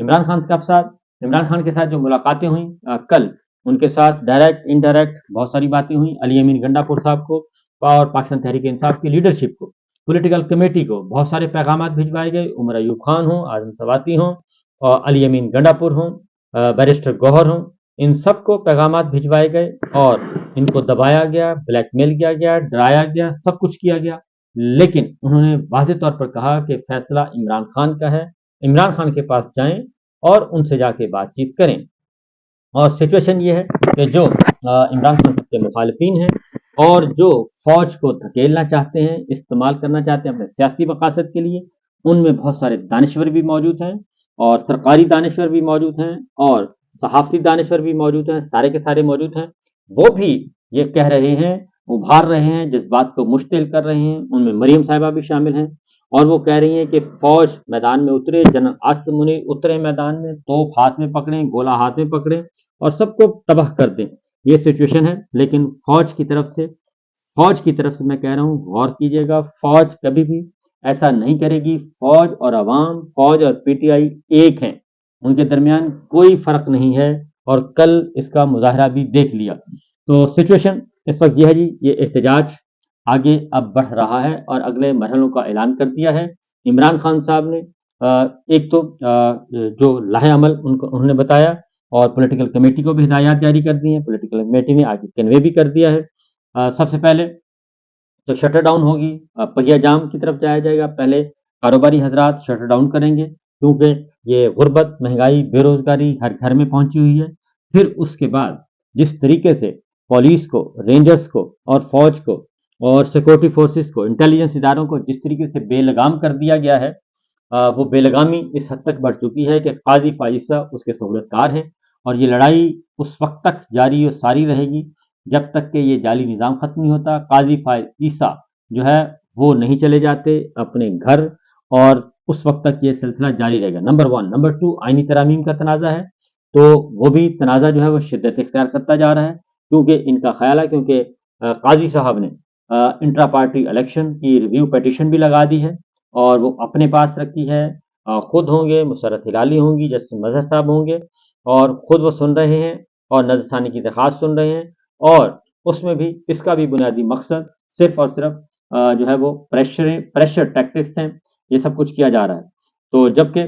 عمران خان کے ساتھ جو ملاقاتیں ہوئیں کل، ان کے ساتھ ڈائریکٹ انڈائریکٹ بہت ساری باتیں ہوئیں. علی امین گنڈا پور صاحب کو اور پاکستان تحریک انصاف کی لیڈرشپ کو، پولیٹیکل کمیٹی کو بہت سارے پیغامات بھجوائے گئے. عمر ایوب خان ہوں، اعظم سواتی ہوں، اور علی امین گنڈا پور ہوں، بیرسٹر گوہر ہوں، ان سب کو پیغامات بھجوائے گئے اور ان کو دبایا گیا، بلیک میل کیا گیا، ڈرایا گیا، سب کچھ کیا گیا. لیکن انہوں نے واضح طور پر کہا کہ فیصلہ عمران خان کا ہے، عمران خان کے پاس جائیں اور ان سے جا کے بات چیت کریں. اور سچویشن یہ ہے کہ جو عمران خان کے مخالفین ہیں اور جو فوج کو دھکیلنا چاہتے ہیں، استعمال کرنا چاہتے ہیں اپنے سیاسی مقاصد کے لیے، ان میں بہت سارے دانشور بھی موجود ہیں اور سرکاری دانشور بھی موجود ہیں اور صحافتی دانشور بھی موجود ہیں، سارے کے سارے موجود ہیں. وہ بھی یہ کہہ رہے ہیں، ابھار رہے ہیں، جس بات کو مشتعل کر رہے ہیں. ان میں مریم صاحبہ بھی شامل ہیں اور وہ کہہ رہی ہیں کہ فوج میدان میں اترے، جنرل عاصم منیر اترے میدان میں، توپ ہاتھ میں پکڑیں، گولہ ہاتھ میں پکڑیں اور سب کو تباہ کر دیں. یہ سچویشن ہے. لیکن فوج کی طرف سے میں کہہ رہا ہوں، غور کیجیے گا، فوج کبھی بھی ایسا نہیں کرے گی. فوج اور عوام، فوج اور پی ٹی آئی ایک ہیں، ان کے درمیان کوئی فرق نہیں ہے اور کل اس کا مظاہرہ بھی دیکھ لیا. تو سچویشن اس وقت یہ ہے جی، یہ احتجاج آگے اب بڑھ رہا ہے اور اگلے مرحلوں کا اعلان کر دیا ہے عمران خان صاحب نے. ایک تو جو لاہ عمل انہوں نے بتایا اور پولیٹیکل کمیٹی کو بھی ہدایات جاری کر دی ہیں. پولیٹیکل کمیٹی نے آگے کنوے بھی کر دیا ہے. سب سے پہلے تو شٹر ڈاؤن ہوگی، پہیا جام کی طرف جایا جائے گا. پہلے کاروباری حضرات شٹر ڈاؤن کریں گے کیونکہ یہ غربت، مہنگائی، بے روزگاری ہر گھر میں پہنچی ہوئی ہے. پھر اس کے بعد جس طریقے سے پولیس کو، رینجرز کو اور فوج کو اور سیکورٹی فورسز کو، انٹیلیجنس اداروں کو جس طریقے سے بے لگام کر دیا گیا ہے، وہ بے لگامی اس حد تک بڑھ چکی ہے کہ قاضی فائزہ اس کے سہولت کار ہیں. اور یہ لڑائی اس وقت تک جاری و ساری رہے گی جب تک کہ یہ جعلی نظام ختم نہیں ہوتا. قاضی فائز عیسیٰ جو ہے وہ نہیں چلے جاتے اپنے گھر، اور اس وقت تک یہ سلسلہ جاری رہے گا. نمبر 1. نمبر 2، آئینی ترامیم کا تنازع ہے، تو وہ بھی تنازع جو ہے وہ شدت اختیار کرتا جا رہا ہے کیونکہ ان کا خیال ہے، کیونکہ قاضی صاحب نے انٹرا پارٹی الیکشن کی ریویو پیٹیشن بھی لگا دی ہے اور وہ اپنے پاس رکھی ہے. خود ہوں گے، مسرت ہلالی ہوں گی، جسٹس مظہر صاحب ہوں گے اور خود وہ سن رہے ہیں اور نظر ثانی کی درخواست سن رہے ہیں. اور اس میں بھی اس کا بھی بنیادی مقصد صرف اور صرف جو ہے وہ پریشر ٹیکٹکس ہیں. یہ سب کچھ کیا جا رہا ہے. تو جبکہ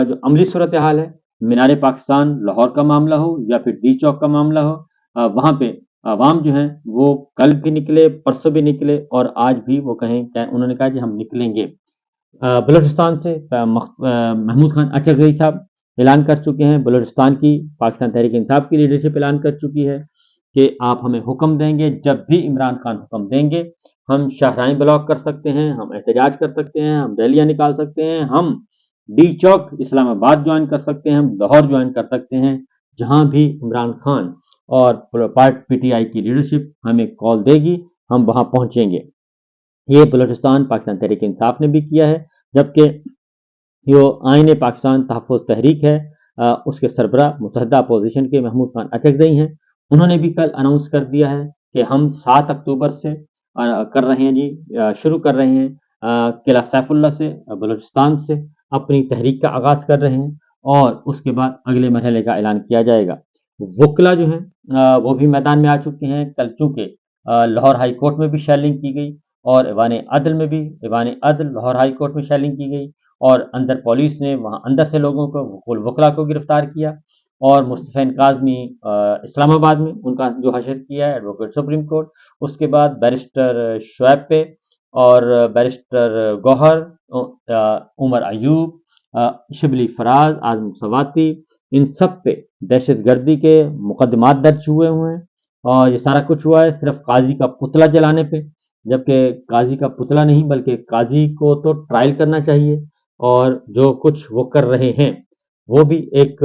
جو عملی صورتحال ہے، مینار پاکستان لاہور کا معاملہ ہو یا پھر ڈی چوک کا معاملہ ہو، وہاں پہ عوام جو ہیں وہ کل بھی نکلے، پرسوں بھی نکلے اور آج بھی وہ انہوں نے کہا کہ ہم نکلیں گے. بلوچستان سے محمود خان اچکزئی صاحب اعلان کر چکے ہیں، بلوچستان کی پاکستان تحریک انصاف کی لیڈرشپ اعلان کر چکی ہے کہ آپ ہمیں حکم دیں گے، جب بھی عمران خان حکم دیں گے ہم شاہراہیں بلاک کر سکتے ہیں، ہم احتجاج کر سکتے ہیں، ہم ریلیاں نکال سکتے ہیں، ہم ڈی چوک اسلام آباد جوائن کر سکتے ہیں، ہم لاہور جوائن کر سکتے ہیں. جہاں بھی عمران خان اور پی ٹی آئی کی لیڈرشپ ہمیں کال دے گی ہم وہاں پہنچیں گے. یہ بلوچستان پاکستان تحریک انصاف نے بھی کیا ہے. جبکہ جو آئین پاکستان تحفظ تحریک ہے، اس کے سربراہ متحدہ اپوزیشن کے محمود خان اچکزئی ہیں، انہوں نے بھی کل اناؤنس کر دیا ہے کہ ہم 7 اکتوبر سے کر رہے ہیں جی، شروع کر رہے ہیں قلعہ سیف اللہ سے، بلوچستان سے اپنی تحریک کا آغاز کر رہے ہیں اور اس کے بعد اگلے مرحلے کا اعلان کیا جائے گا. وکلا جو ہیں وہ بھی میدان میں آ چکے ہیں. کل چونکہ لاہور ہائی کورٹ میں بھی شیلنگ کی گئی اور ایوان عدل لاہور ہائی کورٹ میں شیلنگ کی گئی اور اندر پولیس نے وہاں اندر سے لوگوں کو، وکلا کو گرفتار کیا اور مصطفی کاظمی اسلام آباد میں ان کا جو حشر کیا ہے ایڈوکیٹ سپریم کورٹ. اس کے بعد بیرسٹر شعیب پہ اور بیرسٹر گوہر، عمر ایوب، شبلی فراز، اعظم سواتی، ان سب پہ دہشت گردی کے مقدمات درج ہوئے ہیں اور یہ سارا کچھ ہوا ہے صرف قاضی کا پتلا جلانے پہ. جبکہ قاضی کا پتلا نہیں بلکہ قاضی کو تو ٹرائل کرنا چاہیے اور جو کچھ وہ کر رہے ہیں وہ بھی ایک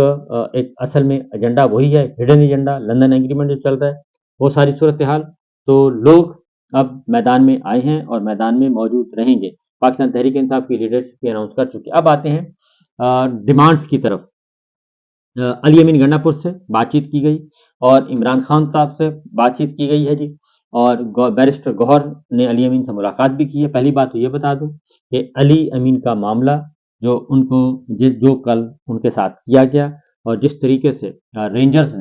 اصل میں ایجنڈا وہی ہے، ہڈن ایجنڈا، لندن ایگریمنٹ جو چل رہا ہے وہ ساری صورتحال. تو لوگ اب میدان میں آئے ہیں اور میدان میں موجود رہیں گے. پاکستان تحریک انصاف کی لیڈرشپ اناؤنس کر چکے. اب آتے ہیں ڈیمانڈز کی طرف. علی امین گنڈا پور سے بات چیت کی گئی اور عمران خان صاحب سے بات چیت کی گئی ہے جی، اور بیرسٹر گوہر نے علی امین سے ملاقات بھی کی ہے. پہلی بات تو یہ بتا دوں کہ علی امین کا معاملہ ان کو جو کل ان کے ساتھ کیا گیا، اور جس طریقے سے رینجرز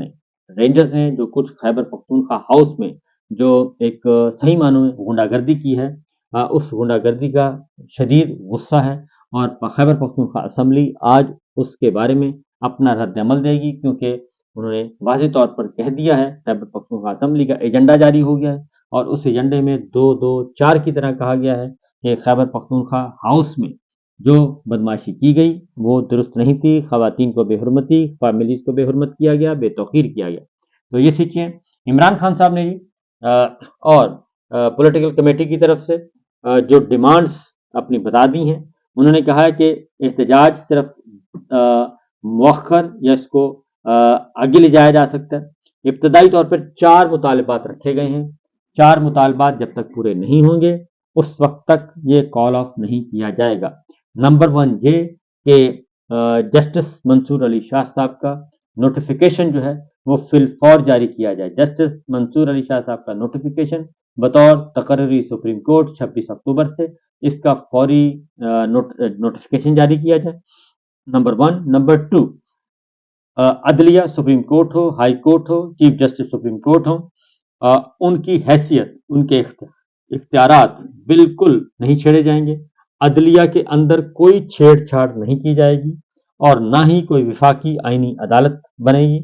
نے جو کچھ خیبر پختونخوا ہاؤس میں جو ایک صحیح معنوں میں غنڈہ گردی کی ہے، اس غنڈہ گردی کا شدید غصہ ہے، اور خیبر پختونخوا اسمبلی آج اس کے بارے میں اپنا رد عمل دے گی، کیونکہ انہوں نے واضح طور پر کہہ دیا ہے، خیبر پختونخوا اسمبلی کا ایجنڈا جاری ہو گیا ہے، اور اس ایجنڈے میں 224 کی طرح کہا گیا ہے کہ خیبر پختونخوا ہاؤس میں جو بدماشی کی گئی وہ درست نہیں تھی، خواتین کو بے حرمتی، فیملیز کو بے حرمت کیا گیا، بے توقیر کیا گیا۔ تو یہ چیزیں عمران خان صاحب نے اور پولیٹیکل کمیٹی کی طرف سے جو ڈیمانڈز اپنی بتا دی ہیں، انہوں نے کہا ہے کہ احتجاج صرف مؤخر یا اس کو آگے لے جایا جا سکتا ہے۔ ابتدائی طور پر 4 مطالبات رکھے گئے ہیں، 4 مطالبات جب تک پورے نہیں ہوں گے اس وقت تک یہ کال آف نہیں کیا جائے گا۔ نمبر 1 یہ کہ جسٹس منصور علی شاہ صاحب کا نوٹیفیکیشن جو ہے وہ فی الفور جاری کیا جائے۔ جسٹس منصور علی شاہ صاحب کا نوٹیفیکیشن بطور تقرری سپریم کورٹ 26 اکتوبر سے اس کا فوری نوٹیفیکیشن جاری کیا جائے، نمبر 1۔ نمبر 2 عدلیہ سپریم کورٹ ہو، ہائی کورٹ ہو، چیف جسٹس سپریم کورٹ ہو، ان کی حیثیت، ان کے اختیارات بالکل نہیں چھیڑے جائیں گے۔ عدلیہ کے اندر کوئی چھیڑ چھاڑ نہیں کی جائے گی، اور نہ ہی کوئی وفاقی آئینی عدالت بنے گی،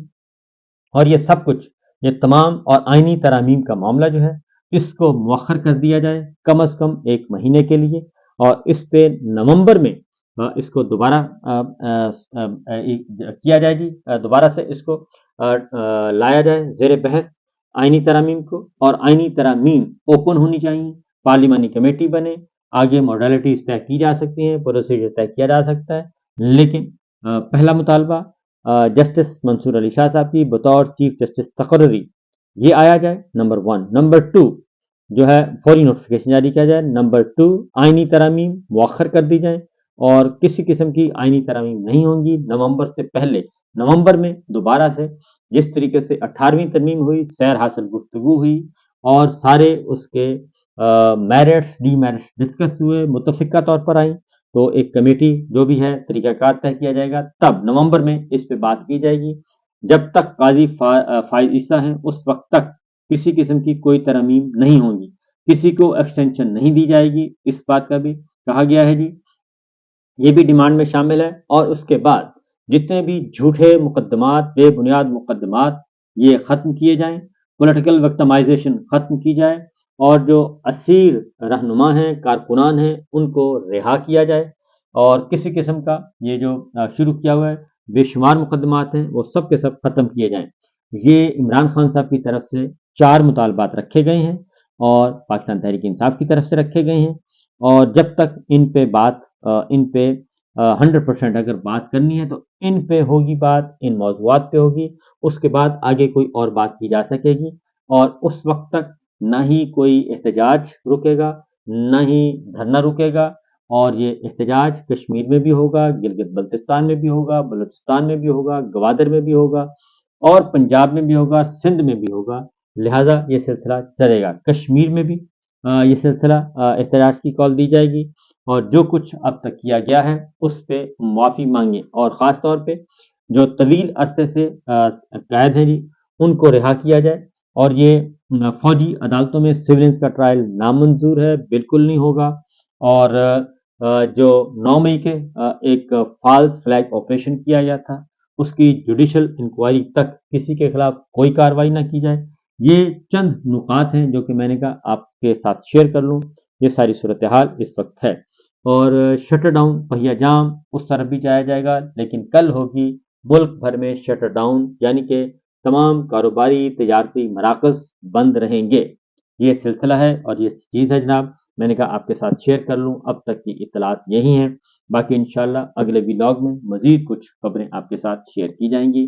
اور یہ سب کچھ، یہ تمام اور آئینی ترامیم کا معاملہ جو ہے اس کو مؤخر کر دیا جائے کم از کم 1 مہینے کے لیے، اور اس پہ نومبر میں اس کو دوبارہ کیا جائے گی، دوبارہ سے اس کو لایا جائے زیر بحث آئینی ترامیم کو، اور آئینی ترامیم اوپن ہونی چاہیے، پارلیمانی کمیٹی بنے، آگے موڈیلٹیز طے کی جا سکتی ہیں، پروسیجر طے کیا جا سکتا ہے، لیکن پہلا مطالبہ جسٹس منصور علی شاہ صاحب کی بطور چیف جسٹس تقرری یہ آیا جائے، نمبر 1۔ نمبر 2 جو ہے فوری نوٹیفیکیشن جاری کیا جائے۔ نمبر 2 آئینی ترامیم مؤخر کر دی جائیں، اور کسی قسم کی آئینی ترامیم نہیں ہوں گی نومبر سے پہلے۔ نومبر میں دوبارہ سے جس طریقے سے 18ویں ترمیم ہوئی، سیر حاصل گفتگو ہوئی، اور سارے اس کے میرٹس ڈی میرٹس ڈسکس ہوئے، متفقہ طور پر آئیں، تو ایک کمیٹی جو بھی ہے طریقہ کار طے کیا جائے گا، تب نومبر میں اس پہ بات کی جائے گی۔ جب تک قاضی فائز عیسیٰ ہیں اس وقت تک کسی قسم کی کوئی ترمیم نہیں ہوں گی، کسی کو ایکسٹینشن نہیں دی جائے گی، اس بات کا بھی کہا گیا ہے جی، یہ بھی ڈیمانڈ میں شامل ہے۔ اور اس کے بعد جتنے بھی جھوٹے مقدمات، بے بنیاد مقدمات، یہ ختم کیے جائیں، پولیٹیکل وکٹمائزیشن ختم کی جائے، اور جو اسیر رہنما ہیں، کارکنان ہیں، ان کو رہا کیا جائے، اور کسی قسم کا یہ جو شروع کیا ہوا ہے بے شمار مقدمات ہیں وہ سب کے سب ختم کیے جائیں۔ یہ عمران خان صاحب کی طرف سے 4 مطالبات رکھے گئے ہیں، اور پاکستان تحریک انصاف کی طرف سے رکھے گئے ہیں، اور جب تک ان پہ 100% اگر بات کرنی ہے تو ان پہ ہوگی بات، ان موضوعات پہ ہوگی، اس کے بعد آگے کوئی اور بات کی جا سکے گی، اور اس وقت تک نہ ہی کوئی احتجاج رکے گا، نہ ہی دھرنا رکے گا، اور یہ احتجاج کشمیر میں بھی ہوگا، گلگت بلتستان میں بھی ہوگا، بلوچستان میں بھی ہوگا، گوادر میں بھی ہوگا، اور پنجاب میں بھی ہوگا، سندھ میں بھی ہوگا، لہٰذا یہ سلسلہ چلے گا۔ کشمیر میں بھی یہ سلسلہ احتجاج کی کال دی جائے گی، اور جو کچھ اب تک کیا گیا ہے اس پہ معافی مانگیں، اور خاص طور پہ جو طویل عرصے سے قید ہیں جی ان کو رہا کیا جائے، اور یہ فوجی عدالتوں میں سولینس کا ٹرائل نامنظور ہے، بالکل نہیں ہوگا، اور جو 9 مئی کے ایک فالس فلیگ آپریشن کیا گیا تھا اس کی جوڈیشل انکوائری تک کسی کے خلاف کوئی کارروائی نہ کی جائے۔ یہ چند نکات ہیں جو کہ میں نے کہا آپ کے ساتھ شیئر کر لوں، یہ ساری صورتحال اس وقت ہے۔ اور شٹر ڈاؤن پہیا جام اس طرف بھی جایا جائے گا، لیکن کل ہوگی ملک بھر میں شٹر ڈاؤن، یعنی کہ تمام کاروباری تجارتی مراکز بند رہیں گے۔ یہ سلسلہ ہے اور یہ چیز ہے جناب، میں نے کہا آپ کے ساتھ شیئر کر لوں۔ اب تک کی اطلاعات یہی ہیں، باقی انشاءاللہ اگلے ولاگ میں مزید کچھ خبریں آپ کے ساتھ شیئر کی جائیں گی۔